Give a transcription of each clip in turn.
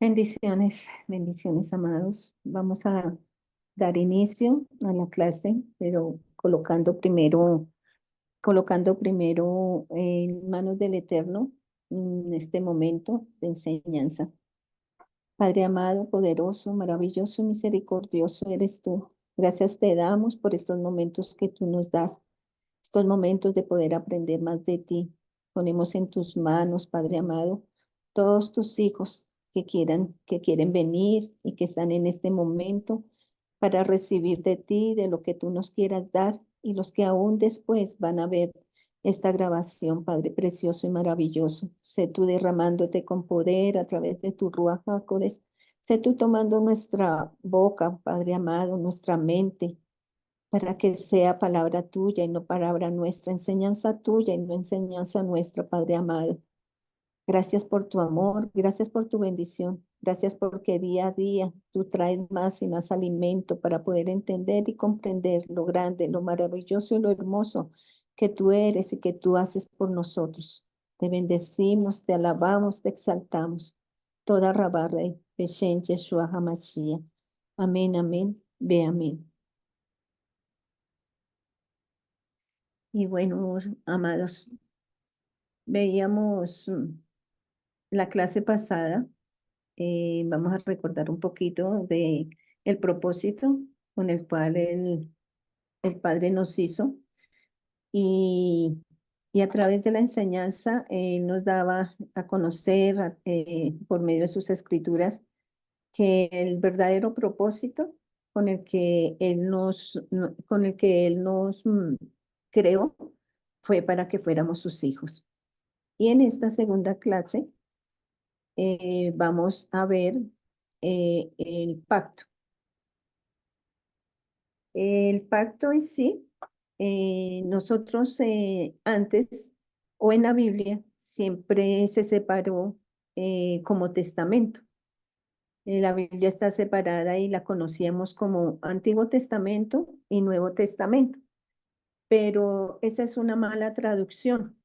Bendiciones, bendiciones, amados. Vamos a dar inicio a la clase, pero colocando primero en manos del Eterno este momento de enseñanza. Padre amado, poderoso, maravilloso y misericordioso eres tú. Gracias te damos por estos momentos que tú nos das, estos momentos de poder aprender más de ti. Ponemos en tus manos, Padre amado, todos tus hijos que quieren venir y que están en este momento para recibir de ti, de lo que tú nos quieras dar, y los que aún después van a ver esta grabación, Padre precioso y maravilloso. Sé tú derramándote con poder a través de tu Ruach HaKodesh. Sé tú tomando nuestra boca, Padre amado, nuestra mente, para que sea palabra tuya y no palabra nuestra, enseñanza tuya y no enseñanza nuestra, Padre amado. Gracias por tu amor, gracias por tu bendición, gracias porque día a día tú traes más y más alimento para poder entender y comprender lo grande, lo maravilloso y lo hermoso que tú eres y que tú haces por nosotros. Te bendecimos, te alabamos, te exaltamos. Toda Rabá Rey, Beshen Yeshua HaMashiach. Amén, amén, ve amén. Y bueno, amados, veíamos la clase pasada. Vamos a recordar un poquito de el propósito con el cual el Padre nos hizo, y, y a través de la enseñanza nos daba a conocer por medio de sus escrituras que el verdadero propósito con el que Él nos creó fue para que fuéramos sus hijos. Y en esta segunda clase vamos a ver el pacto. El pacto en sí, nosotros antes o en la Biblia siempre se separó como testamento. La Biblia está separada y la conocíamos como Antiguo Testamento y Nuevo Testamento, pero esa es una mala traducción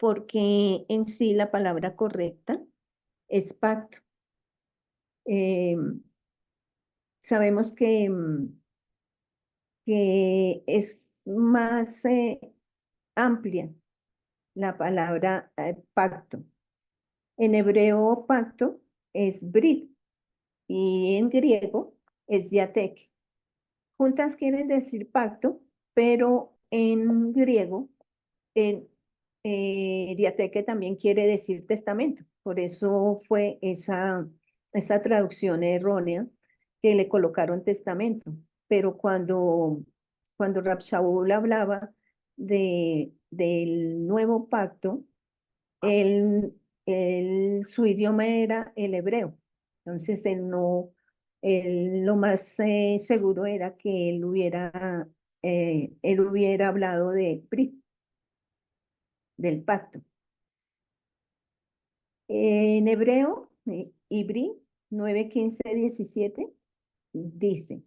porque en sí la palabra correcta es pacto. Eh, Sabemos que es más amplia la palabra pacto. En hebreo, pacto es brit y en griego es diatek. Juntas quieren decir pacto, pero en griego el diateque también quiere decir testamento. Por eso fue esa traducción errónea que le colocaron testamento. Pero cuando Rab Shaul hablaba del nuevo pacto, su idioma era el hebreo. Entonces lo más seguro era que él hubiera hablado de Brit, del pacto. En hebreo, Ibrí 9:15-17 dice: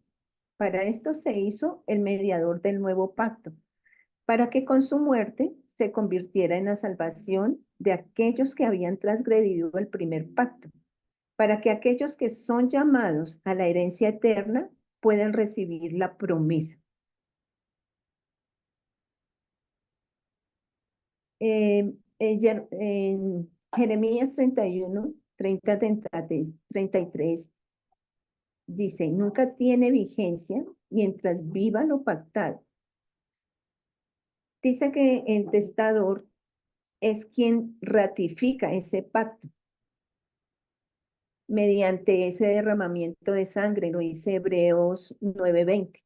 para esto se hizo el mediador del nuevo pacto, para que con su muerte se convirtiera en la salvación de aquellos que habían transgredido el primer pacto, para que aquellos que son llamados a la herencia eterna puedan recibir la promesa. En Jeremías 31, 30-33 dice: nunca tiene vigencia mientras viva lo pactado. Dice que el testador es quien ratifica ese pacto mediante ese derramamiento de sangre, lo dice Hebreos 9:20.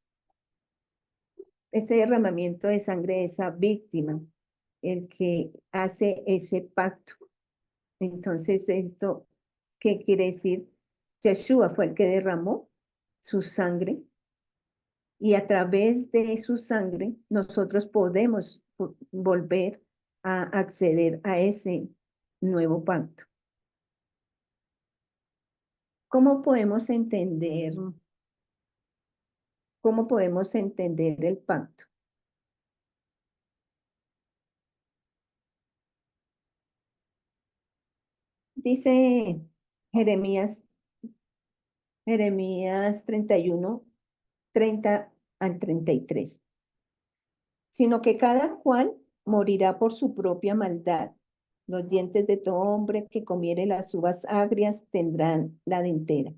Ese derramamiento de sangre de esa víctima, el que hace ese pacto. Entonces, ¿esto qué quiere decir? Yeshua fue el que derramó su sangre, y a través de su sangre nosotros podemos volver a acceder a ese nuevo pacto. ¿Cómo podemos entender, cómo podemos entender el pacto? Dice Jeremías, Jeremías 31, 30 al 33. Sino que cada cual morirá por su propia maldad. Los dientes de todo hombre que comiere las uvas agrias tendrán la dentera.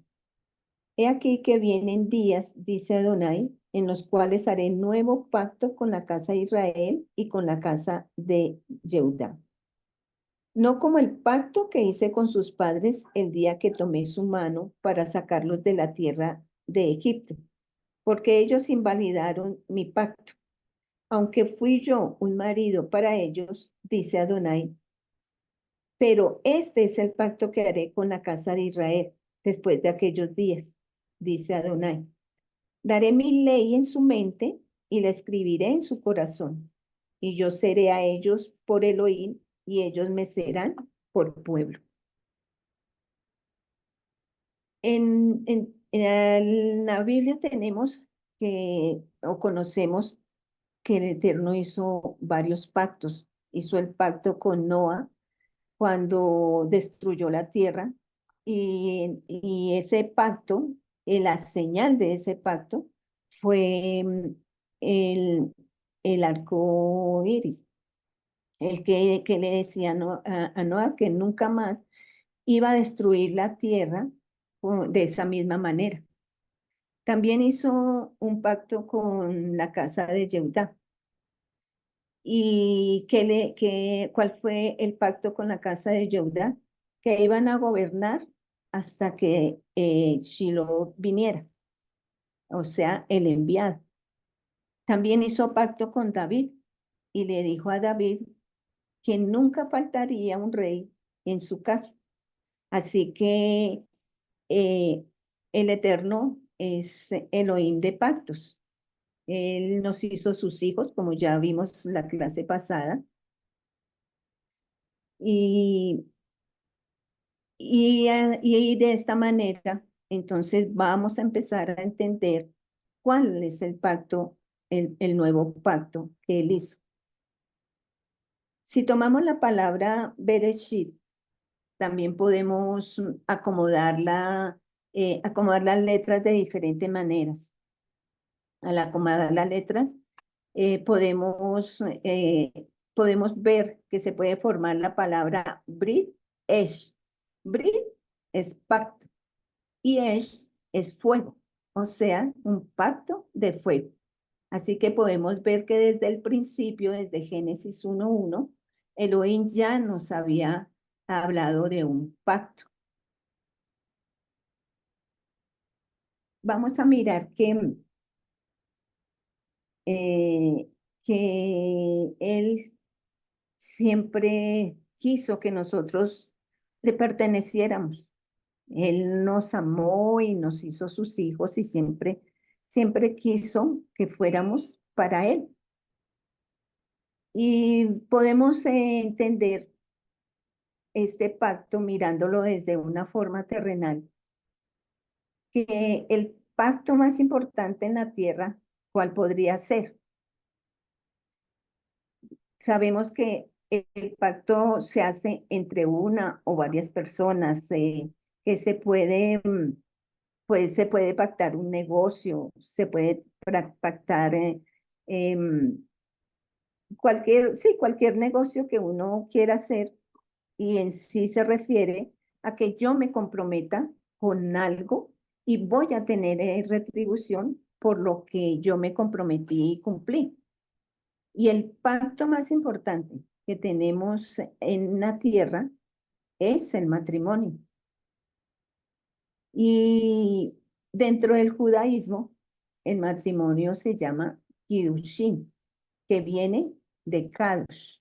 He aquí que vienen días, dice Adonai, en los cuales haré nuevo pacto con la casa de Israel y con la casa de Jehudá. No como el pacto que hice con sus padres el día que tomé su mano para sacarlos de la tierra de Egipto, porque ellos invalidaron mi pacto. Aunque fui yo un marido para ellos, dice Adonai, pero este es el pacto que haré con la casa de Israel después de aquellos días, dice Adonai. Daré mi ley en su mente y la escribiré en su corazón, y yo seré a ellos por Elohim y ellos me serán por pueblo. En la Biblia tenemos que, o conocemos que el Eterno hizo varios pactos. Hizo el pacto con Noa cuando destruyó la tierra y ese pacto, la señal de ese pacto fue el, el arco iris, el que le decía a Noa que nunca más iba a destruir la tierra de esa misma manera. También hizo un pacto con la casa de Yehudá. ¿Y cuál fue el pacto con la casa de Jehudá? Que iban a gobernar hasta que Shiloh viniera, o sea, el enviado. También hizo pacto con David y le dijo a David que nunca faltaría un rey en su casa. Así que eh, el Eterno es Elohim de pactos. Él nos hizo sus hijos, como ya vimos la clase pasada, y y de esta manera, entonces vamos a empezar a entender cuál es el pacto, el nuevo pacto que él hizo. Si tomamos la palabra Bereshit, también podemos acomodar las letras de diferentes maneras. Al acomodar las letras, podemos ver que se puede formar la palabra Brit Esh. Brit es pacto y es fuego, o sea, un pacto de fuego. Así que podemos ver que desde el principio, desde Génesis 1:1, Elohim ya nos había hablado de un pacto. Vamos a mirar eh, que Él siempre quiso que nosotros le perteneciéramos. Él nos amó y nos hizo sus hijos y siempre quiso que fuéramos para Él. Y podemos entender este pacto mirándolo desde una forma terrenal, que el pacto más importante en la tierra, ¿cuál podría ser? Sabemos que el pacto se hace entre una o varias personas, que pues se puede pactar un negocio, se puede pactar em, cualquier negocio que uno quiera hacer y en sí se refiere a que yo me comprometa con algo y voy a tener retribución por lo que yo me comprometí y cumplí. Y el pacto más importante que tenemos en la tierra es el matrimonio. Y dentro del judaísmo, el matrimonio se llama Kiddushin, que viene de Kadosh,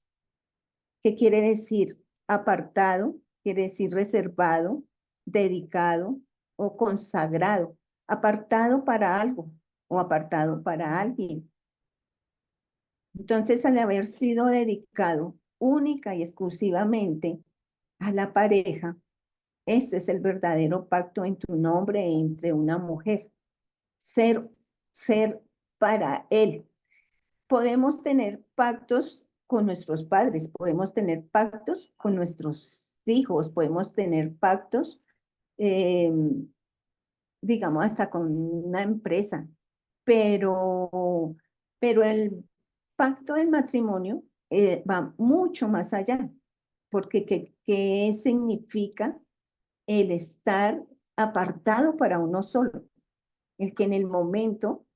que quiere decir apartado, quiere decir reservado, dedicado o consagrado, apartado para algo o apartado para alguien. Entonces, al haber sido dedicado única y exclusivamente a la pareja, este es el verdadero pacto en tu nombre entre una mujer. Ser, ser para él. Podemos tener pactos con nuestros padres, podemos tener pactos con nuestros hijos, podemos tener pactos eh, digamos, hasta con una empresa, pero, pero el pacto del matrimonio va mucho más allá, porque ¿qué significa el estar apartado para uno solo? El que en el momento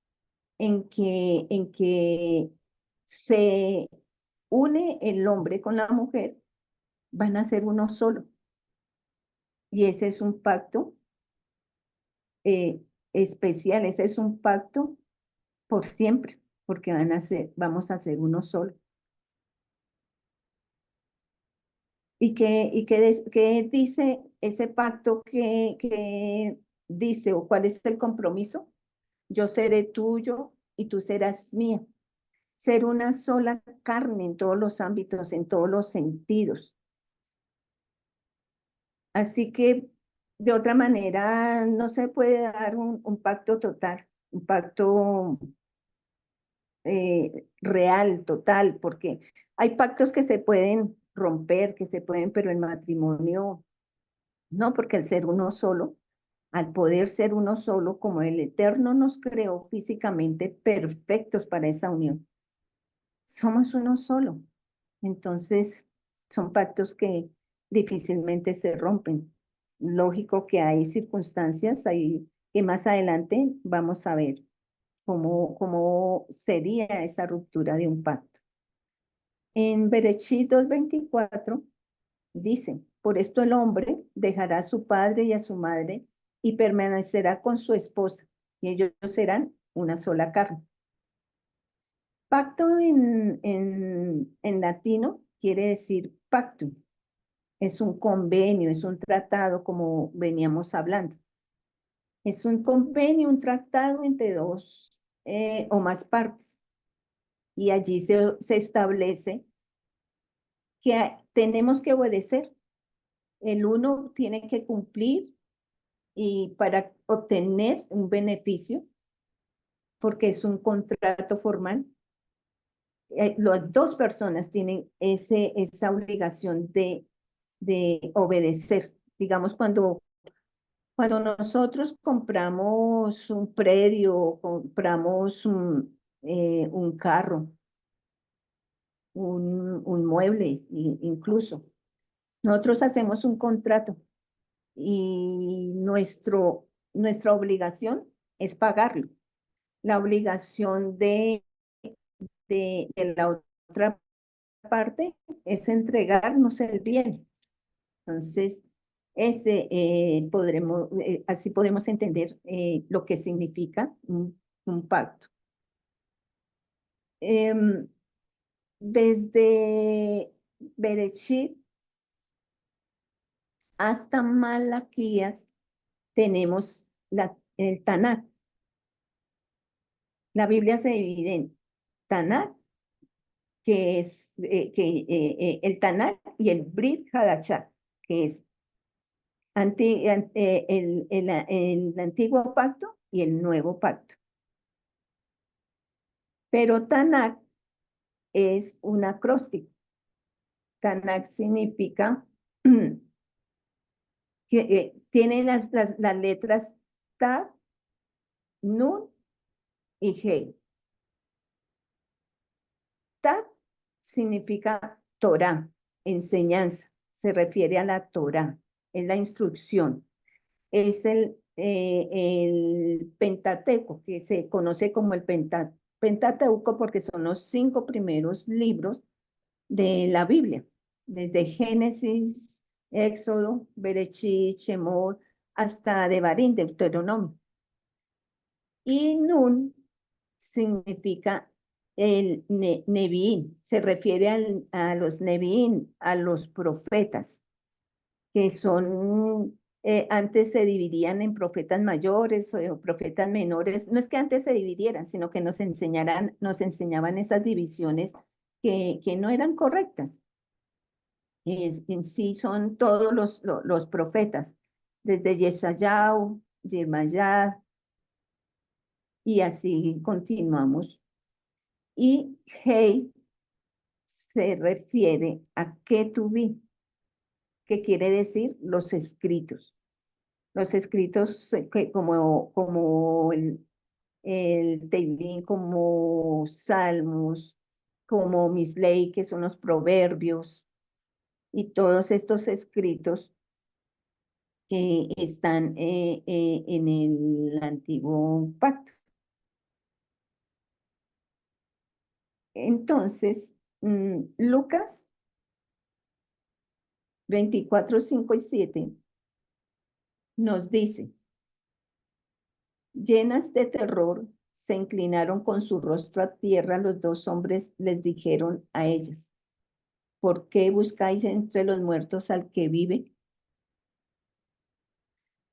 en que se une el hombre con la mujer, van a ser uno solo. Y ese es un pacto eh, especial, ese es un pacto por siempre, porque vamos a ser uno solo. ¿Qué dice ese pacto que dice o cuál es el compromiso? Yo seré tuyo y tú serás mía. Ser una sola carne en todos los ámbitos, en todos los sentidos. Así que de otra manera no se puede dar un pacto total, un pacto real, total, porque hay pactos que se pueden romper, que se pueden, pero el matrimonio no, porque al ser uno solo, al poder ser uno solo, como el Eterno nos creó físicamente perfectos para esa unión, somos uno solo. Entonces, son pactos que difícilmente se rompen. Lógico que hay circunstancias ahí que más adelante vamos a ver cómo sería esa ruptura de un pacto. En Berechit 2:24 dice, por esto el hombre dejará a su padre y a su madre y permanecerá con su esposa, y ellos serán una sola carne. Pacto en latino quiere decir pacto. Es un convenio, es un tratado, como veníamos hablando. Es un convenio, un tratado entre dos o más partes. Y allí se establece que tenemos que obedecer. El uno tiene que cumplir y para obtener un beneficio, porque es un contrato formal, las dos personas tienen esa obligación de obedecer. Digamos, cuando nosotros compramos un predio, compramos un carro, un mueble incluso, nosotros hacemos un contrato y nuestra obligación es pagarlo. La obligación de la otra parte es entregarnos el bien. Entonces, así podemos entender lo que significa un pacto. Em, desde Berechit hasta Malaquías tenemos el Tanakh. La Biblia se divide en Tanakh, que es el Tanakh, y el Brit Hadashah, que es el antiguo pacto y el nuevo pacto. Pero Tanakh es un acróstico. Tanakh significa que tiene las letras Ta, Nun y Hei. Ta significa Torah, enseñanza, se refiere a la Torah, es la instrucción. Es el Pentateuco, que se conoce como el Pentateuco porque son los 5 primeros libros de la Biblia, desde Génesis, Éxodo, Berechit, Shemot, hasta Devarim, Deuteronomio. Y Nun significa el Neviín, se refiere a los Neviín, a los profetas, que son, antes se dividían en profetas mayores o profetas menores. No es que antes se dividieran, sino que nos enseñaban esas divisiones que no eran correctas. En sí son todos los profetas, desde Yeshayahu, Yemayad, y así continuamos. Y Hei se refiere a Ketuvim, que quiere decir los escritos. Los escritos como el Teilín, como Salmos, como Misley, que son los proverbios, y todos estos escritos que están en el antiguo pacto. Entonces, Lucas 24, 5 y 7 nos dice, llenas de terror, se inclinaron con su rostro a tierra, los dos hombres les dijeron a ellas, ¿por qué buscáis entre los muertos al que vive?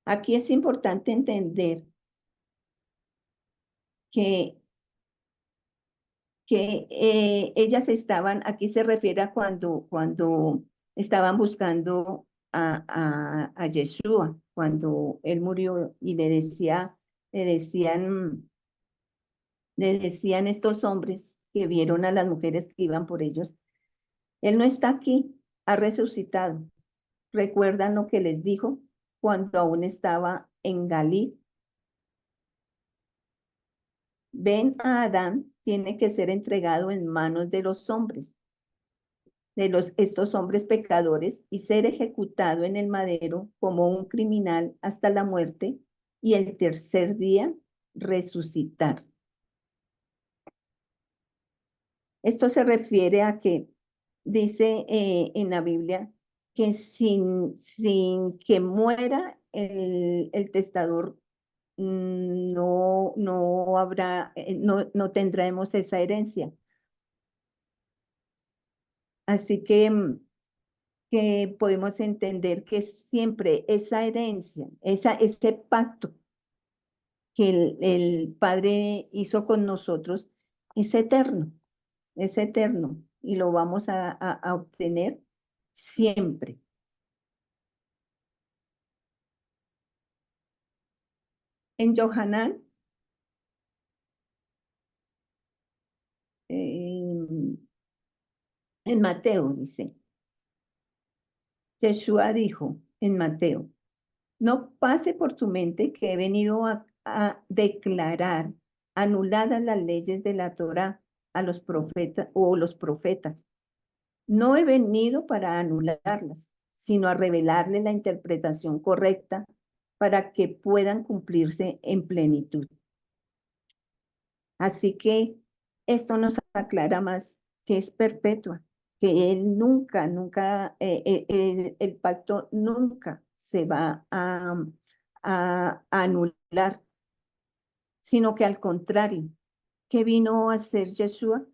Aquí es importante entender que, que ellas estaban, aquí se refiere a cuando estaban buscando a Yeshua, cuando él murió y le decían, le decían estos hombres que vieron a las mujeres que iban por ellos, él no está aquí, ha resucitado. ¿Recuerdan lo que les dijo cuando aún estaba en Galí? Ven a Adán, tiene que ser entregado en manos de los hombres, estos hombres pecadores, y ser ejecutado en el madero como un criminal hasta la muerte, y el tercer día resucitar. Esto se refiere a que dice en la Biblia que sin que muera el testador, no habrá, no tendremos esa herencia. Así que podemos entender que siempre esa herencia, ese pacto que el Padre hizo con nosotros es eterno y lo vamos a obtener siempre. En Johanán, en Mateo dice, Yeshua dijo en Mateo, no pase por tu mente que he venido a declarar anuladas las leyes de la Torá a los profetas o los profetas. No he venido para anularlas, sino a revelarle la interpretación correcta para que puedan cumplirse en plenitud. Así que esto nos aclara más que es perpetua, que él nunca, el pacto nunca se va a anular, sino que al contrario, que vino a hacer Yeshua,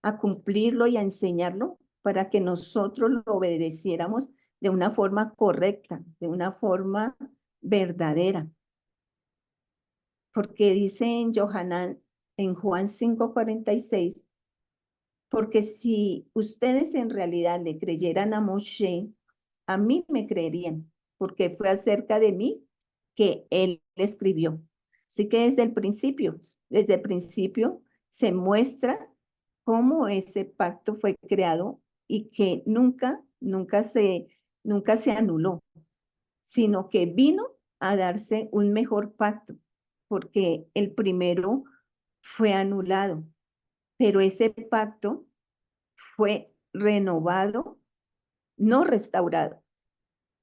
a cumplirlo y a enseñarlo para que nosotros lo obedeciéramos de una forma correcta, de una forma verdadera. Porque dice en Johanán, en Juan 5:46, porque si ustedes en realidad le creyeran a Moshe, a mí me creerían, porque fue acerca de mí que él escribió. Así que desde el principio se muestra cómo ese pacto fue creado y que nunca se anuló, sino que vino a darse un mejor pacto, porque el primero fue anulado, pero ese pacto fue renovado, no restaurado,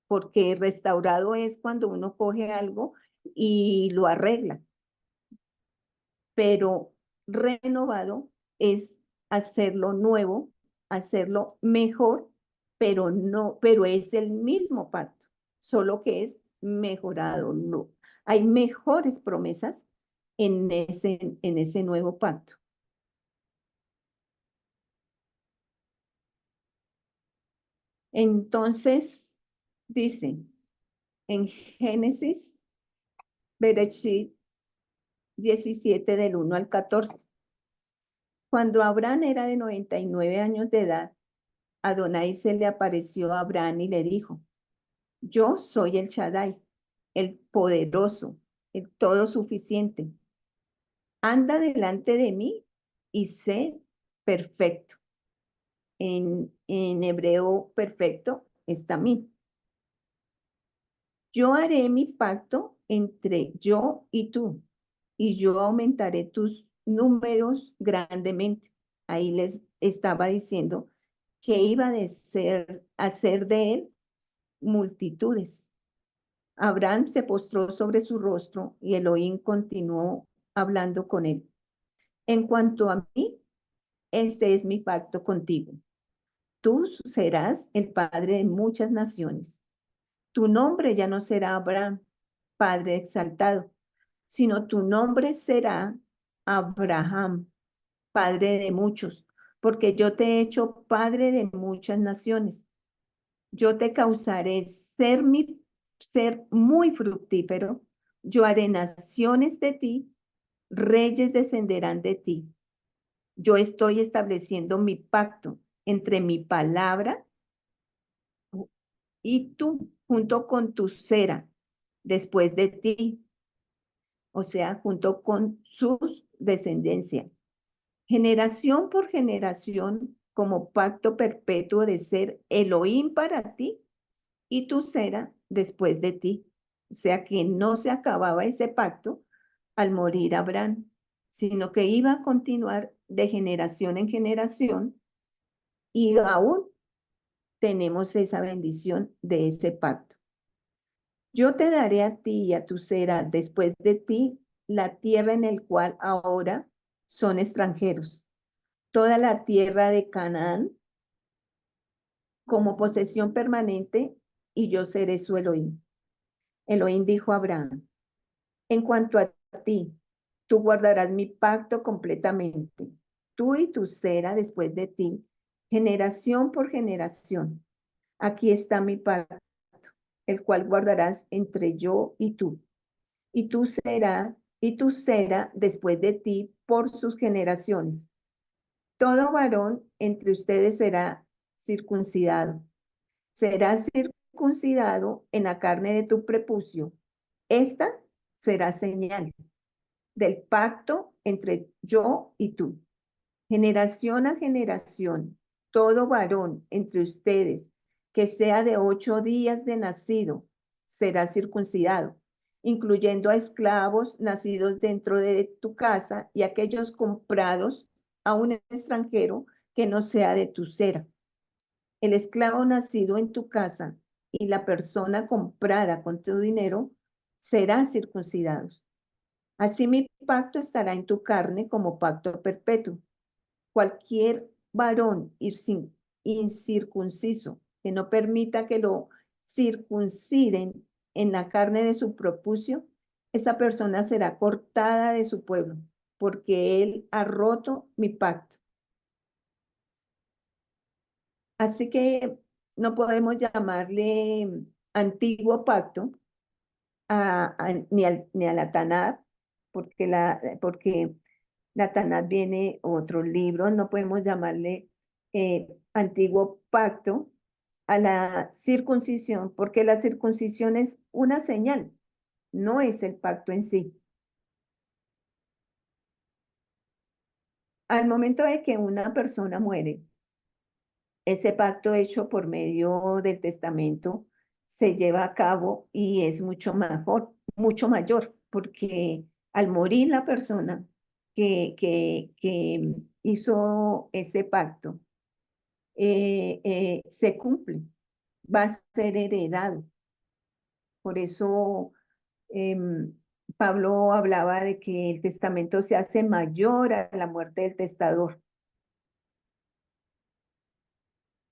porque restaurado es cuando uno coge algo y lo arregla, pero renovado es hacerlo nuevo, hacerlo mejor, pero es el mismo pacto, solo que es mejorado. No, hay mejores promesas en ese nuevo pacto. Entonces, dice en Génesis, Bereshit 17 del 1 al 14. Cuando Abraham era de 99 años de edad, Adonai se le apareció a Abraham y le dijo, yo soy el Shaddai, el poderoso, el todo suficiente. Anda delante de mí y sé perfecto. En hebreo perfecto está mí. Yo haré mi pacto entre yo y tú, y yo aumentaré tus números grandemente. Ahí les estaba diciendo que iba a hacer de él multitudes. Abraham se postró sobre su rostro y Elohim continuó hablando con él. En cuanto a mí, este es mi pacto contigo. Tú serás el padre de muchas naciones. Tu nombre ya no será Abraham, padre exaltado, sino tu nombre será Abraham, padre de muchos, porque yo te he hecho padre de muchas naciones. Yo te causaré ser muy fructífero. Yo haré naciones de ti, reyes descenderán de ti. Yo estoy estableciendo mi pacto entre mi palabra y tú, junto con tu cera, después de ti, o sea, junto con sus descendencia, generación por generación, como pacto perpetuo de ser Elohim para ti y tu cera después de ti. O sea que no se acababa ese pacto al morir Abraham, sino que iba a continuar de generación en generación y aún tenemos esa bendición de ese pacto. Yo te daré a ti y a tu cera después de ti la tierra en el cual ahora son extranjeros, toda la tierra de Canaán como posesión permanente, y yo seré su Elohim. Elohim dijo a Abraham, en cuanto a ti, tú guardarás mi pacto completamente, tú y tu cera después de ti, generación por generación. Aquí está mi pacto, el cual guardarás entre yo y tú y tu será después de ti por sus generaciones. Todo varón entre ustedes será circuncidado en la carne de tu prepucio. Esta será señal del pacto entre yo y tú. Generación a generación, todo varón entre ustedes que sea de 8 días de nacido será circuncidado, incluyendo a esclavos nacidos dentro de tu casa y aquellos comprados a un extranjero que no sea de tu cera. El esclavo nacido en tu casa y la persona comprada con tu dinero serán circuncidados. Así mi pacto estará en tu carne como pacto perpetuo. Cualquier varón incircunciso que no permita que lo circunciden en la carne de su propucio, esa persona será cortada de su pueblo, porque él ha roto mi pacto. Así que no podemos llamarle antiguo pacto ni a la Tanat, porque la Tanat viene otro libro, no podemos llamarle antiguo pacto a la circuncisión, porque la circuncisión es una señal, no es el pacto en sí. Al momento de que una persona muere, ese pacto hecho por medio del testamento se lleva a cabo y es mucho mayor, porque al morir la persona que hizo ese pacto, se cumple, va a ser heredado. Por eso Pablo hablaba de que el testamento se hace mayor a la muerte del testador.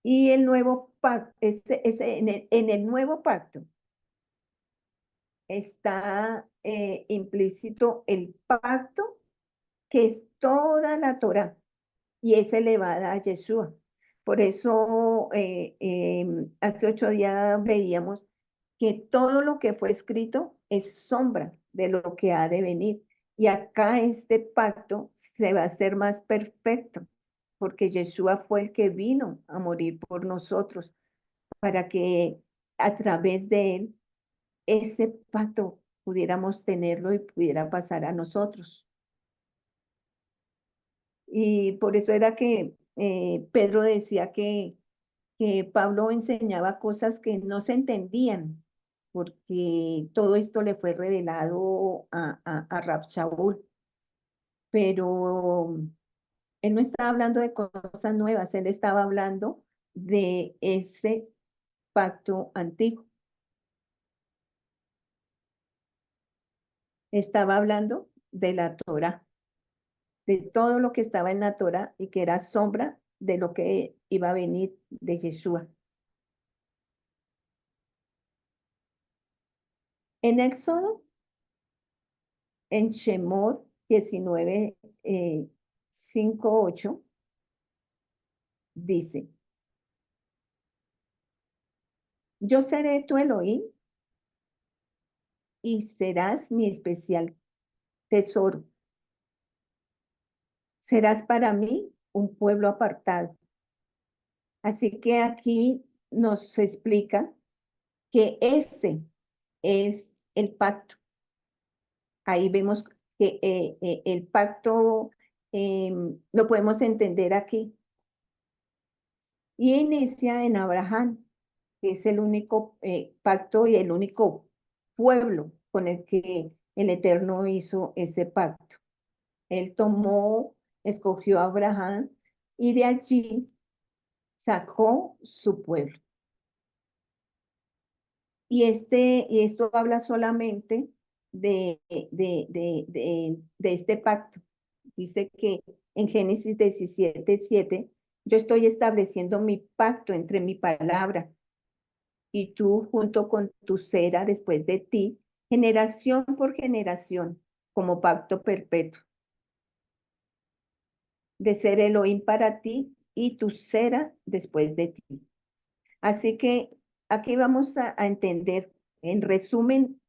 Y el nuevo pacto, en el nuevo pacto está implícito el pacto que es toda la Torá y es elevada a Yeshua. Por eso hace 8 días veíamos que todo lo que fue escrito es sombra de lo que ha de venir. Y acá este pacto se va a hacer más perfecto, porque Yeshua fue el que vino a morir por nosotros, para que a través de él ese pacto pudiéramos tenerlo y pudiera pasar a nosotros. Y por eso era que Pedro decía que Pablo enseñaba cosas que no se entendían, porque todo esto le fue revelado a Rab Shaul, pero él no estaba hablando de cosas nuevas, él estaba hablando de ese pacto antiguo. Estaba hablando de la Torá, de todo lo que estaba en la Torá y que era sombra de lo que iba a venir de Yeshua. En Éxodo, en Shemot 19, 5, 8, dice, yo seré tu Elohim y serás mi especial tesoro. Serás para mí un pueblo apartado. Así que aquí nos explica que ese es el pacto. Ahí vemos que el pacto lo podemos entender aquí. Y inicia en Abraham, que es el único pacto y el único pueblo con el que el Eterno hizo ese pacto. Él tomó, escogió a Abraham y de allí sacó su pueblo. Y esto habla solamente de este pacto. Dice que en Génesis 17:7, yo estoy estableciendo mi pacto entre mi palabra y tú junto con tu cera después de ti, generación por generación, como pacto perpetuo, de ser Elohim para ti y tu cera después de ti. Así que aquí vamos a entender, en resumen,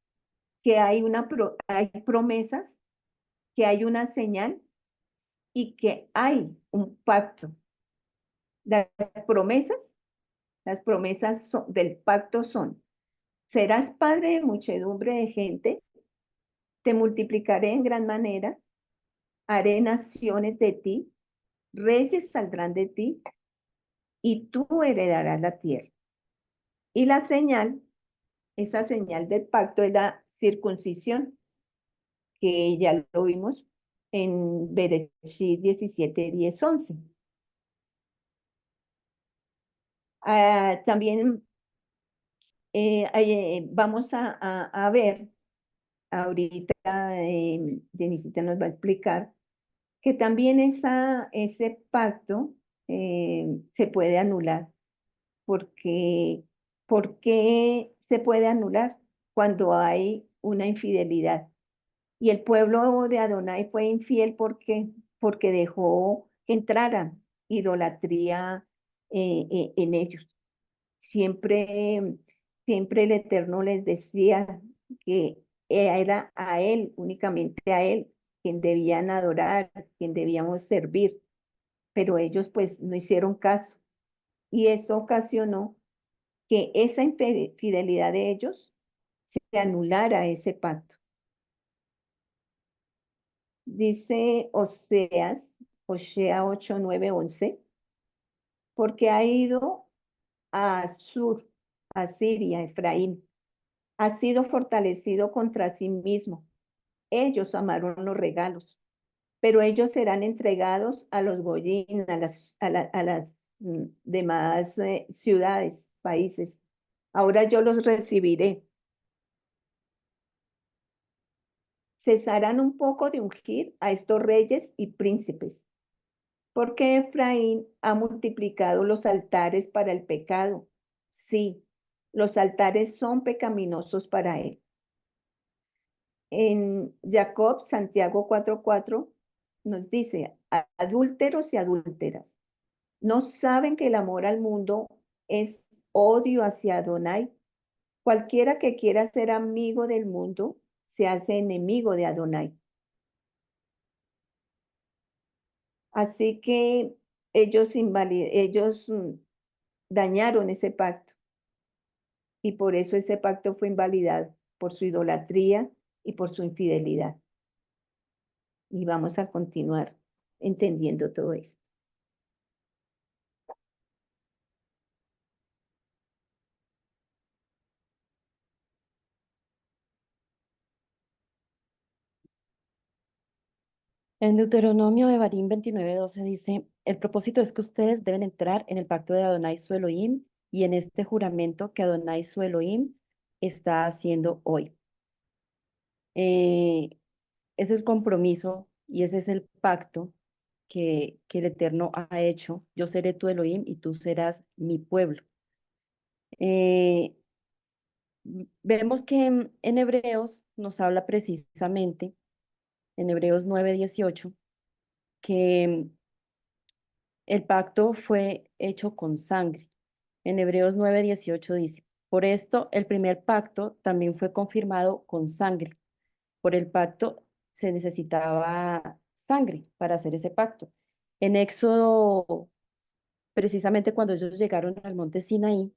que hay promesas, que hay una señal y que hay un pacto. Las promesas, del pacto son, serás padre de muchedumbre de gente, te multiplicaré en gran manera, haré naciones de ti, reyes saldrán de ti, y tú heredarás la tierra. Y la señal, esa señal del pacto es la circuncisión, que ya lo vimos en Bereshit 17, 10, 11. También vamos a ver, ahorita Denisita nos va a explicar, que también ese pacto se puede anular. Porque, ¿por qué se puede anular cuando hay una infidelidad? Y el pueblo de Adonai fue infiel porque dejó que entrara idolatría en ellos. Siempre, siempre el Eterno les decía que era a Él, únicamente a Él, quien debían adorar, quien debíamos servir, pero ellos pues no hicieron caso. Y esto ocasionó que esa infidelidad de ellos se anulara ese pacto. Dice Osea 8, 9, 11, porque ha ido a Sur, a Siria, Efraín, ha sido fortalecido contra sí mismo. Ellos amaron los regalos, pero ellos serán entregados a los Goyín, a las demás ciudades, países. Ahora yo los recibiré. Cesarán un poco de ungir a estos reyes y príncipes, porque Efraín ha multiplicado los altares para el pecado. Sí, los altares son pecaminosos para él. En Jacob, Santiago 4:4 nos dice, adúlteros y adúlteras, ¿no saben que el amor al mundo es odio hacia Adonai? Cualquiera que quiera ser amigo del mundo se hace enemigo de Adonai. Así que ellos dañaron ese pacto y por eso ese pacto fue invalidado por su idolatría y por su infidelidad. Y vamos a continuar entendiendo todo esto. En Deuteronomio de Barín 29:12 dice, el propósito es que ustedes deben entrar en el pacto de Adonai su Elohim y en este juramento que Adonai su Elohim está haciendo hoy. Eh, Ese es el compromiso y ese es el pacto que el Eterno ha hecho. Yo seré tu Elohim y tú serás mi pueblo. Eh, Vemos que en Hebreos nos habla precisamente, en Hebreos 9:18 que el pacto fue hecho con sangre. En Hebreos 9:18 dice, por esto el primer pacto también fue confirmado con sangre. Por el pacto se necesitaba sangre para hacer ese pacto. En Éxodo, precisamente cuando ellos llegaron al monte Sinaí,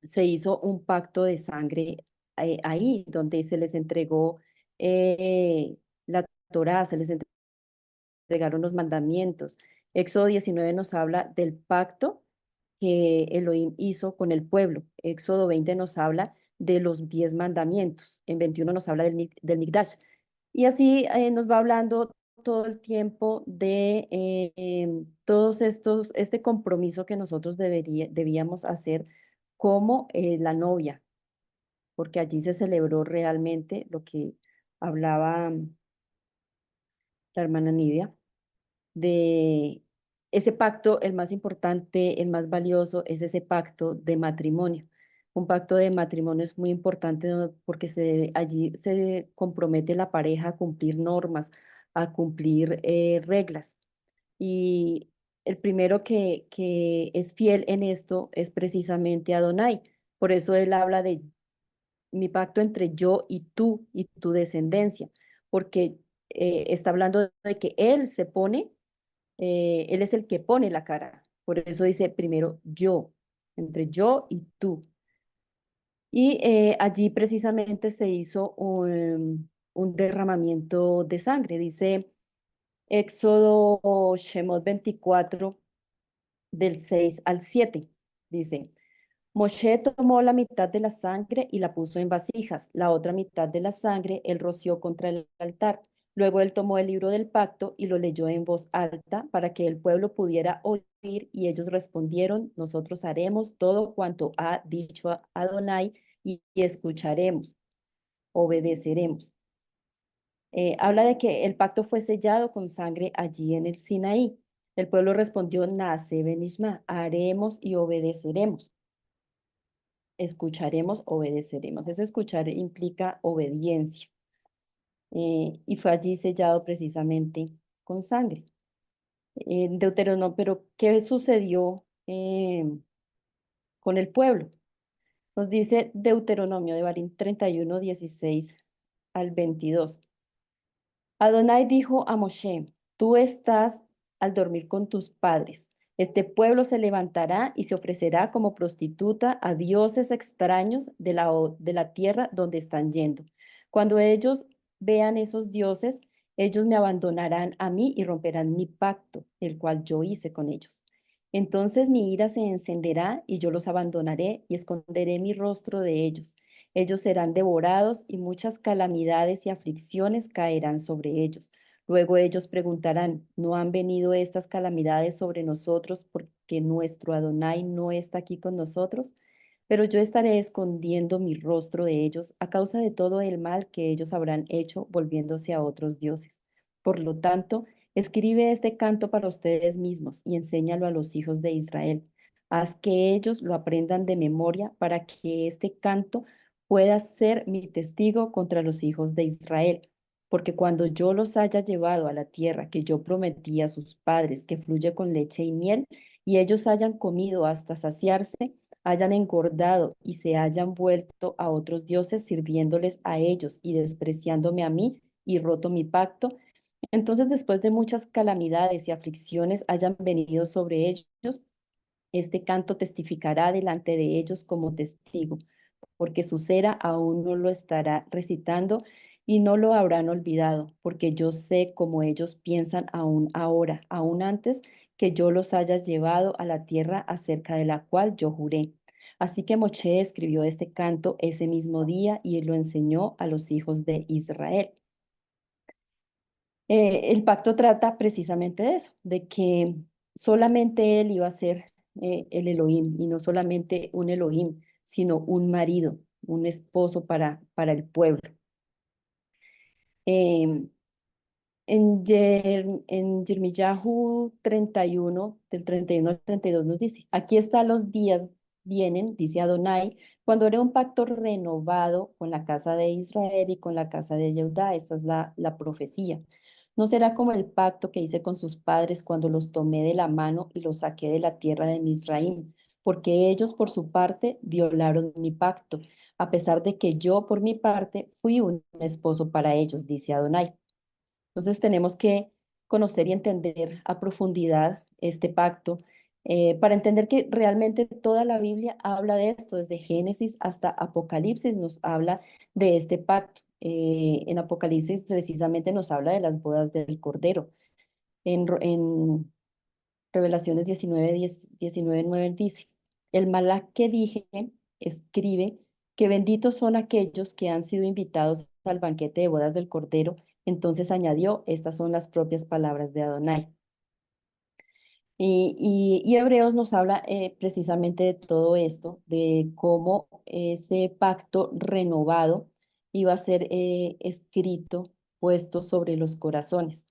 se hizo un pacto de sangre ahí, donde se les entregó la Torá, se les entregaron los mandamientos. Éxodo 19 nos habla del pacto que Elohim hizo con el pueblo. Éxodo 20 nos habla de los 10 mandamientos. En 21 nos habla del Migdash. Y así nos va hablando todo el tiempo de todos estos, este compromiso que nosotros debíamos hacer como la novia, porque allí se celebró realmente lo que hablaba la hermana Nidia de ese pacto, el más importante, el más valioso, es ese pacto de matrimonio. Un pacto de matrimonio es muy importante porque allí se compromete la pareja a cumplir normas, a cumplir reglas. Y el primero que es fiel en esto es precisamente Adonai. Por eso él habla de mi pacto entre yo y tu descendencia, porque está hablando de que él se pone él es el que pone la cara. Por eso dice primero yo, entre yo y tú. Y allí precisamente se hizo un derramamiento de sangre. Dice Éxodo Shemot 24 del 6 al 7. Dice, Moshe tomó la mitad de la sangre y la puso en vasijas. La otra mitad de la sangre él roció contra el altar. Luego él tomó el libro del pacto y lo leyó en voz alta para que el pueblo pudiera oír y ellos respondieron, nosotros haremos todo cuanto ha dicho Adonai y escucharemos, obedeceremos. Habla de que el pacto fue sellado con sangre allí en el Sinaí. El pueblo respondió, Naase benishma, haremos y obedeceremos. Escucharemos, obedeceremos. Ese escuchar implica obediencia. Y fue allí sellado precisamente con sangre. Deuteronomio, pero ¿qué sucedió con el pueblo? Nos dice Deuteronomio de Barín 31:16 al 22. Adonai dijo a Moshe, tú estás al dormir con tus padres. Este pueblo se levantará y se ofrecerá como prostituta a dioses extraños de la tierra donde están yendo. Cuando ellos vean esos dioses, ellos me abandonarán a mí y romperán mi pacto, el cual yo hice con ellos. Entonces mi ira se encenderá y yo los abandonaré y esconderé mi rostro de ellos. Ellos serán devorados y muchas calamidades y aflicciones caerán sobre ellos. Luego ellos preguntarán, ¿no han venido estas calamidades sobre nosotros porque nuestro Adonai no está aquí con nosotros? Pero yo estaré escondiendo mi rostro de ellos a causa de todo el mal que ellos habrán hecho volviéndose a otros dioses. Por lo tanto, escribe este canto para ustedes mismos y enséñalo a los hijos de Israel. Haz que ellos lo aprendan de memoria para que este canto puedas ser mi testigo contra los hijos de Israel, porque cuando yo los haya llevado a la tierra que yo prometí a sus padres, que fluye con leche y miel, y ellos hayan comido hasta saciarse, hayan engordado y se hayan vuelto a otros dioses sirviéndoles a ellos y despreciándome a mí y roto mi pacto, entonces después de muchas calamidades y aflicciones hayan venido sobre ellos, este canto testificará delante de ellos como testigo, porque su cera aún no lo estará recitando y no lo habrán olvidado, porque yo sé cómo ellos piensan aún ahora, aún antes que yo los haya llevado a la tierra acerca de la cual yo juré. Así que Moche escribió este canto ese mismo día y lo enseñó a los hijos de Israel. El pacto trata precisamente de eso, de que solamente él iba a ser el Elohim y no solamente un Elohim, sino un marido, un esposo para el pueblo. Em, en Yirmiyahu 31, del 31 al 32 nos dice, aquí están los días, vienen, dice Adonai, cuando haré un pacto renovado con la casa de Israel y con la casa de Judá. Esta es la profecía. No será como el pacto que hice con sus padres cuando los tomé de la mano y los saqué de la tierra de Misraim, porque ellos por su parte violaron mi pacto, a pesar de que yo por mi parte fui un esposo para ellos, dice Adonai. Entonces tenemos que conocer y entender a profundidad este pacto para entender que realmente toda la Biblia habla de esto, desde Génesis hasta Apocalipsis nos habla de este pacto. En Apocalipsis precisamente nos habla de las bodas del Cordero. En Revelaciones 19:9 dice, el Malak que dije escribe que benditos son aquellos que han sido invitados al banquete de bodas del Cordero. Entonces añadió, estas son las propias palabras de Adonai. Y Hebreos nos habla precisamente de todo esto, de cómo ese pacto renovado iba a ser escrito, puesto sobre los corazones.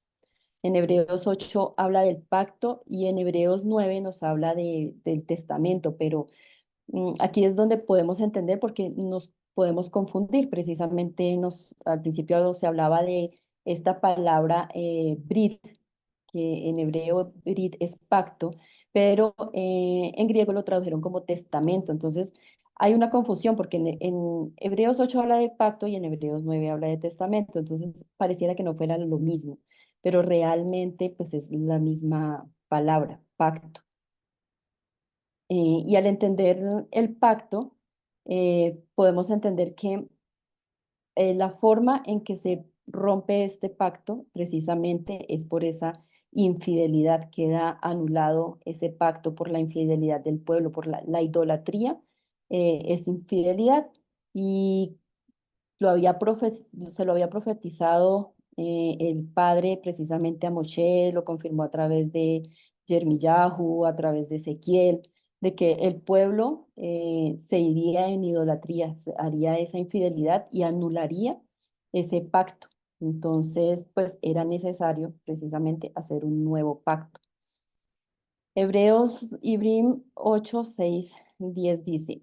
En Hebreos 8 habla del pacto y en Hebreos 9 nos habla del testamento, pero aquí es donde podemos entender porque nos podemos confundir. Precisamente al principio se hablaba de esta palabra brit, que en hebreo brit es pacto, pero en griego lo tradujeron como testamento. Entonces hay una confusión porque en Hebreos 8 habla de pacto y en Hebreos 9 habla de testamento. Entonces pareciera que no fuera lo mismo, pero realmente pues es la misma palabra, pacto. Y al entender el pacto, podemos entender que la forma en que se rompe este pacto precisamente es por esa infidelidad. Queda anulado ese pacto por la infidelidad del pueblo, por la idolatría, es infidelidad. Y se lo había profetizado el padre precisamente a Moshe, lo confirmó a través de Yermiyahu, a través de Ezequiel, de que el pueblo se iría en idolatría, haría esa infidelidad y anularía ese pacto. Entonces, pues era necesario precisamente hacer un nuevo pacto. Hebreos Ibrim 8, 6, 10 dice,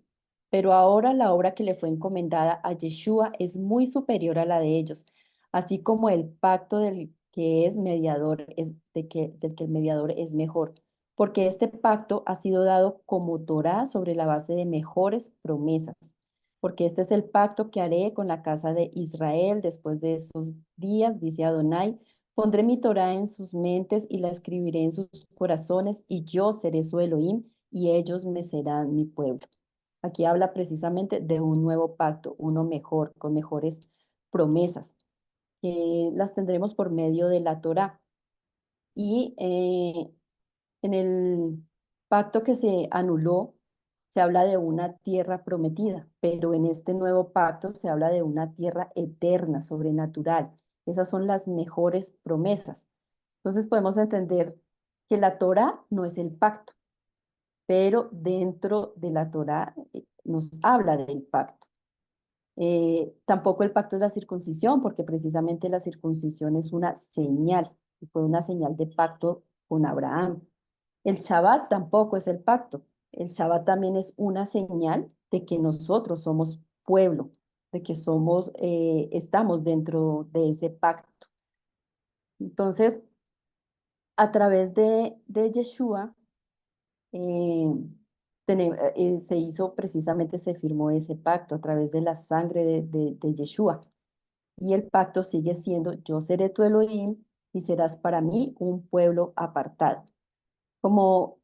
pero ahora la obra que le fue encomendada a Yeshua es muy superior a la de ellos, así como el pacto del que es mediador, del que el mediador es mejor, porque este pacto ha sido dado como Torá sobre la base de mejores promesas, porque este es el pacto que haré con la casa de Israel después de esos días, dice Adonai. Pondré mi Torá en sus mentes y la escribiré en sus corazones, y yo seré su Elohim, y ellos me serán mi pueblo. Aquí habla precisamente de un nuevo pacto, uno mejor, con mejores promesas, que las tendremos por medio de la Torá. Y en el pacto que se anuló, se habla de una tierra prometida, pero en este nuevo pacto se habla de una tierra eterna, sobrenatural. Esas son las mejores promesas. Entonces podemos entender que la Torá no es el pacto, pero dentro de la Torá nos habla del pacto. Tampoco el pacto es la circuncisión, porque precisamente la circuncisión es una señal, y fue una señal de pacto con Abraham. El Shabbat tampoco es el pacto. El Shabbat también es una señal de que nosotros somos pueblo, de que estamos dentro de ese pacto. Entonces, a través de Yeshua, eh, se hizo precisamente, se firmó ese pacto a través de la sangre de Yeshua. Y el pacto sigue siendo, yo seré tu Elohim y serás para mí un pueblo apartado. Como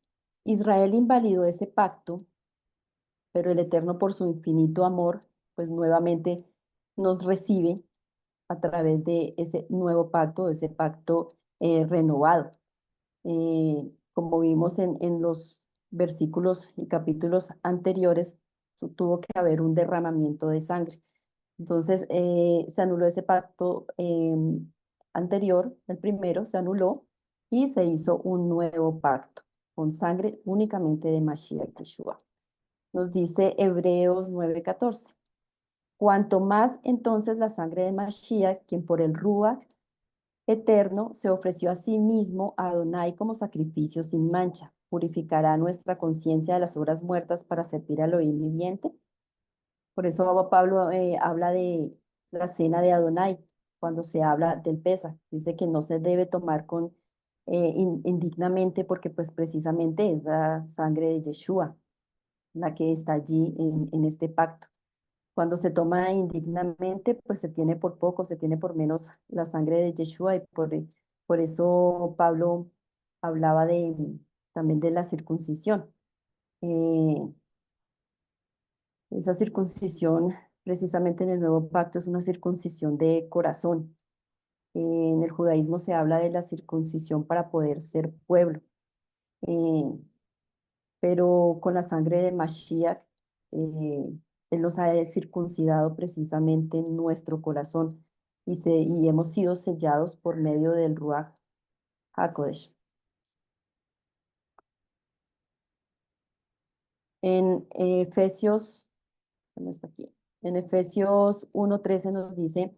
Israel invalidó ese pacto, pero el Eterno por su infinito amor, pues nuevamente nos recibe a través de ese nuevo pacto, ese pacto renovado. Como vimos en los versículos y capítulos anteriores, tuvo que haber un derramamiento de sangre. Entonces, se anuló ese pacto anterior, el primero, se anuló y se hizo un nuevo pacto con sangre únicamente de Mashiach Yeshua. Nos dice Hebreos 9:14. Cuanto más entonces la sangre de Mashiach, quien por el Ruach eterno se ofreció a sí mismo a Adonai como sacrificio sin mancha, purificará nuestra conciencia de las obras muertas para servir al Elohim viviente. Por eso Pablo habla de la cena de Adonai cuando se habla del Pesaj. Dice que no se debe tomar indignamente porque pues precisamente es la sangre de Yeshua la que está allí en este pacto. Cuando se toma indignamente, pues se tiene por poco, se tiene por menos la sangre de Yeshua y por eso Pablo hablaba también de la circuncisión. Eh, esa circuncisión, precisamente en el nuevo pacto, es una circuncisión de corazón. En el judaísmo se habla de la circuncisión para poder ser pueblo. Eh, pero con la sangre de Mashiach, Él nos ha circuncidado precisamente en nuestro corazón y hemos sido sellados por medio del Ruach HaKodesh. En Efesios, no está aquí, en Efesios 1:13 nos dice,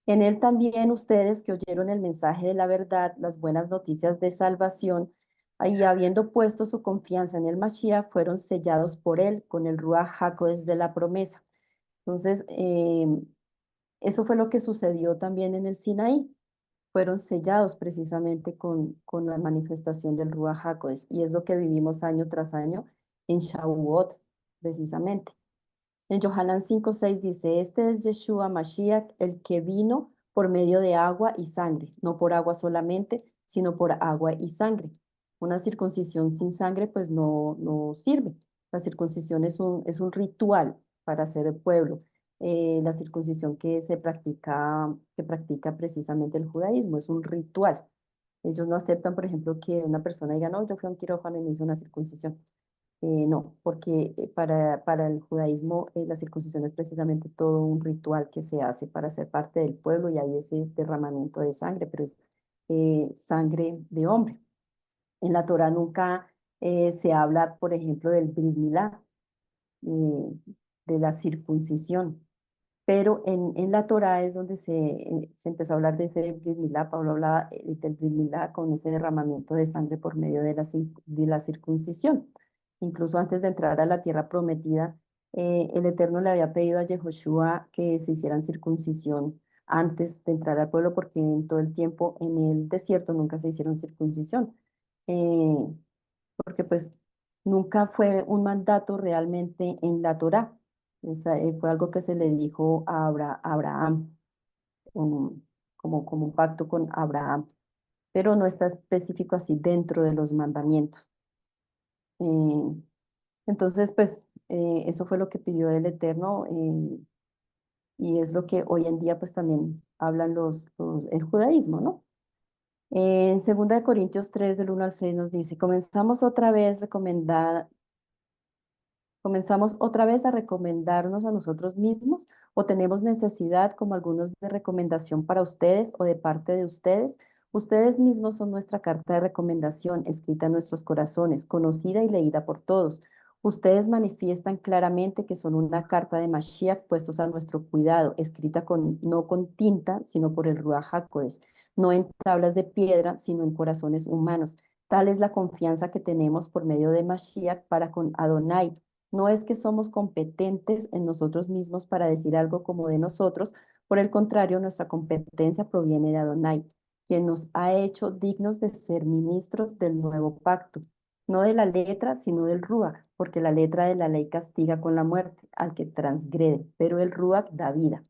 en él también ustedes que oyeron el mensaje de la verdad, las buenas noticias de salvación, y habiendo puesto su confianza en el Mashiach, fueron sellados por él con el Ruach HaKodesh de la promesa. Entonces, eso fue lo que sucedió también en el Sinaí. Fueron sellados precisamente con la manifestación del Ruach HaKodesh, y es lo que vivimos año tras año en Shavuot, precisamente. En Yohanan 5:6 dice, este es Yeshua Mashiach, el que vino por medio de agua y sangre, no por agua solamente, sino por agua y sangre. Una circuncisión sin sangre pues no sirve. La circuncisión es un ritual para ser el pueblo. La circuncisión que practica precisamente el judaísmo es un ritual. Ellos no aceptan, por ejemplo, que una persona diga, no, yo fui a un quirófano y me hice una circuncisión. No, porque para el judaísmo la circuncisión es precisamente todo un ritual que se hace para ser parte del pueblo y hay ese derramamiento de sangre, pero es sangre de hombre. En la Torah nunca se habla, por ejemplo, del Brit Milá, eh, de la circuncisión, pero en la Torá es donde se empezó a hablar de ese Brit Milá. Pablo hablaba del Brit Milá con ese derramamiento de sangre por medio de la circuncisión. Incluso antes de entrar a la tierra prometida, el Eterno le había pedido a Yehoshua que se hicieran circuncisión antes de entrar al pueblo, porque en todo el tiempo en el desierto nunca se hicieron circuncisión. Eh, Porque pues nunca fue un mandato realmente en la Torá. Fue algo que se le dijo a Abraham, como un pacto con Abraham, pero no está específico así dentro de los mandamientos. Eh, entonces, pues eso fue lo que pidió el Eterno y es lo que hoy en día pues también hablan el judaísmo, ¿no? En 2 Corintios 3 del 1 al 6 nos dice, ¿comenzamos otra vez a recomendarnos a nosotros mismos o tenemos necesidad, como algunos, de recomendación para ustedes o de parte de ustedes? Ustedes mismos son nuestra carta de recomendación, escrita en nuestros corazones, conocida y leída por todos. Ustedes manifiestan claramente que son una carta de Mashiach puestos a nuestro cuidado, escrita no con tinta, sino por el Ruach HaKodesh, no en tablas de piedra, sino en corazones humanos. Tal es la confianza que tenemos por medio de Mashiach para con Adonai. No es que somos competentes en nosotros mismos para decir algo como de nosotros, por el contrario, nuestra competencia proviene de Adonai, quien nos ha hecho dignos de ser ministros del nuevo pacto, no de la letra, sino del Ruach, porque la letra de la ley castiga con la muerte al que transgrede, pero el Ruach da vida.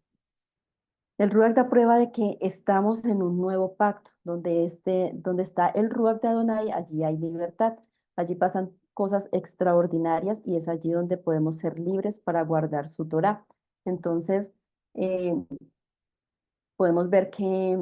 El Ruach da prueba de que estamos en un nuevo pacto, donde está el Ruach de Adonai, allí hay libertad, allí pasan cosas extraordinarias y es allí donde podemos ser libres para guardar su Torá. Entonces, eh, podemos ver que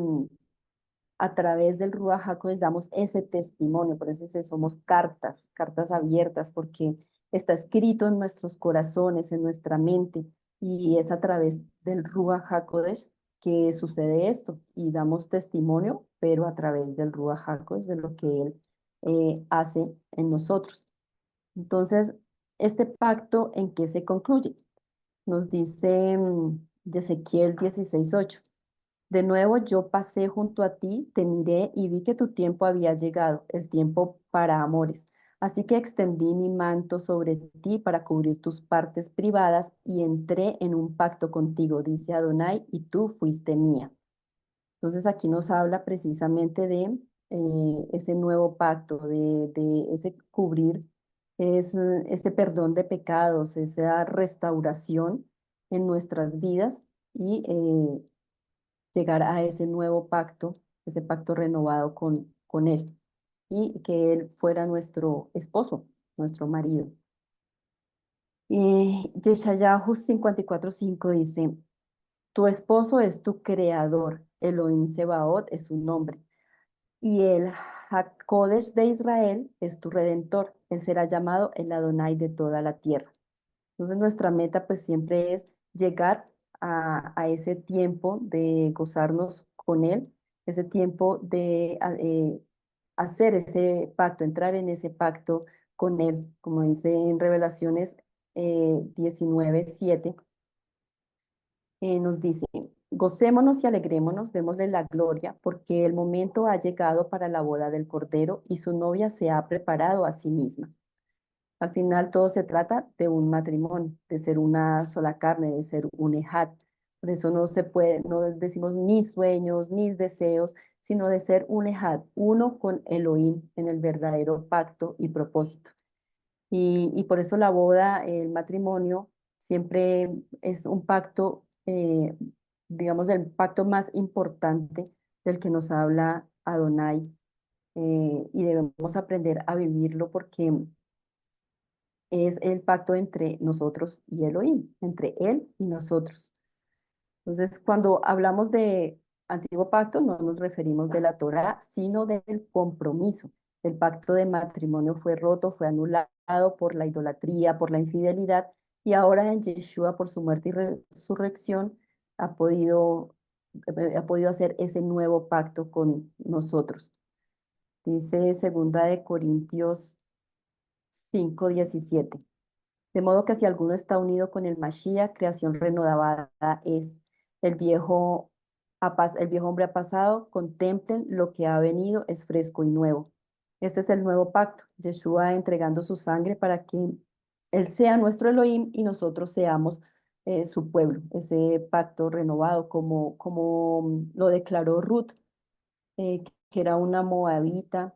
a través del Ruach HaKodesh damos ese testimonio, por eso somos cartas abiertas, porque está escrito en nuestros corazones, en nuestra mente, y es a través del Ruach HaKodesh que sucede esto y damos testimonio, pero a través del Ruach HaKodesh, de lo que Él hace en nosotros. Entonces, este pacto, ¿en qué se concluye? Nos dice Ezequiel 16:8. De nuevo yo pasé junto a ti, te miré y vi que tu tiempo había llegado, el tiempo para amores. Así que extendí mi manto sobre ti para cubrir tus partes privadas y entré en un pacto contigo, dice Adonai, y tú fuiste mía. Entonces aquí nos habla precisamente de ese nuevo pacto, de ese cubrir, ese perdón de pecados, esa restauración en nuestras vidas y llegar a ese nuevo pacto, ese pacto renovado con Él y que Él fuera nuestro esposo, nuestro marido. Y Yeshayahu 54:5 dice, tu esposo es tu creador, Elohim Sebaot es su nombre, y el Hakodesh de Israel es tu redentor. Él será llamado el Adonai de toda la tierra. Entonces nuestra meta pues siempre es llegar a ese tiempo de gozarnos con Él, ese tiempo de hacer ese pacto, entrar en ese pacto con Él, como dice en Revelaciones 19:7, nos dice, gocémonos y alegrémonos, démosle la gloria, porque el momento ha llegado para la boda del Cordero y su novia se ha preparado a sí misma. Al final todo se trata de un matrimonio, de ser una sola carne, de ser un ejad. Por eso no se puede, no decimos mis sueños, mis deseos, sino de ser un ejad, uno con Elohim en el verdadero pacto y propósito. Y por eso la boda, el matrimonio, siempre es un pacto, digamos, el pacto más importante del que nos habla Adonai, y debemos aprender a vivirlo porque es el pacto entre nosotros y Elohim, entre Él y nosotros. Entonces, cuando hablamos de antiguo pacto, no nos referimos de la Torá, sino del compromiso. El pacto de matrimonio fue roto, fue anulado por la idolatría, por la infidelidad, y ahora en Yeshua, por su muerte y resurrección, ha podido hacer ese nuevo pacto con nosotros. Dice segunda de Corintios 5:17. De modo que si alguno está unido con el Mashiach, creación renovada es. El viejo hombre ha pasado, contemplen lo que ha venido, es fresco y nuevo. Este es el nuevo pacto, Yeshua entregando su sangre para que Él sea nuestro Elohim y nosotros seamos su pueblo. Ese pacto renovado, como lo declaró Ruth, que era una moabita,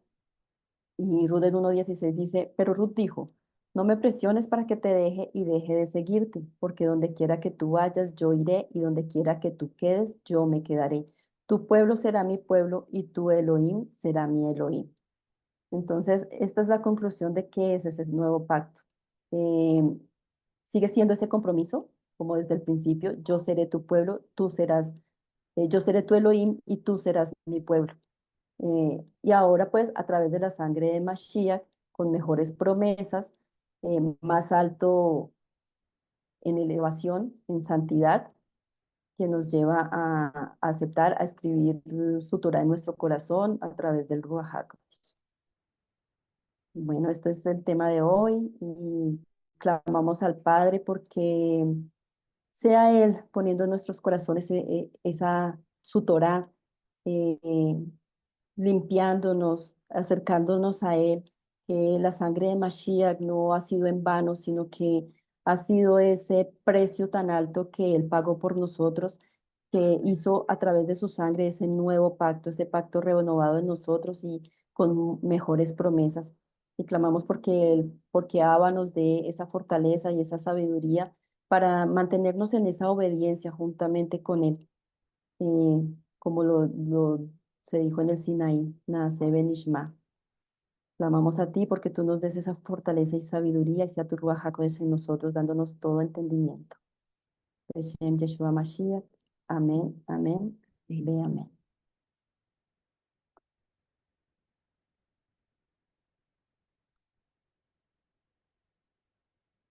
y Ruth en 1:16 dice, pero Ruth dijo, no me presiones para que te deje y deje de seguirte, porque donde quiera que tú vayas, yo iré, y donde quiera que tú quedes, yo me quedaré. Tu pueblo será mi pueblo y tu Elohim será mi Elohim. Entonces, esta es la conclusión de qué es ese nuevo pacto. Eh, Sigue siendo ese compromiso, como desde el principio, yo seré tu pueblo, yo seré tu Elohim y tú serás mi pueblo. Y ahora pues a través de la sangre de Mashiach, con mejores promesas, más alto en elevación, en santidad, que nos lleva a aceptar, a escribir su Torah en nuestro corazón a través del Ruach HaKodesh. Bueno, este es el tema de hoy y clamamos al Padre porque sea Él poniendo en nuestros corazones su Torah, eh, eh, limpiándonos, acercándonos a Él, que la sangre de Mashiach no ha sido en vano, sino que ha sido ese precio tan alto que Él pagó por nosotros, que hizo a través de su sangre ese nuevo pacto, ese pacto renovado en nosotros y con mejores promesas. Y clamamos porque Abba nos dé esa fortaleza y esa sabiduría para mantenernos en esa obediencia juntamente con Él, como se dijo en el Sinaí, Naase Benishma. Clamamos a ti porque tú nos des esa fortaleza y sabiduría y sea tu Ruach HaKodesh en nosotros, dándonos todo entendimiento. Beshem Yeshua Mashiach. Amén, amén, ve amén.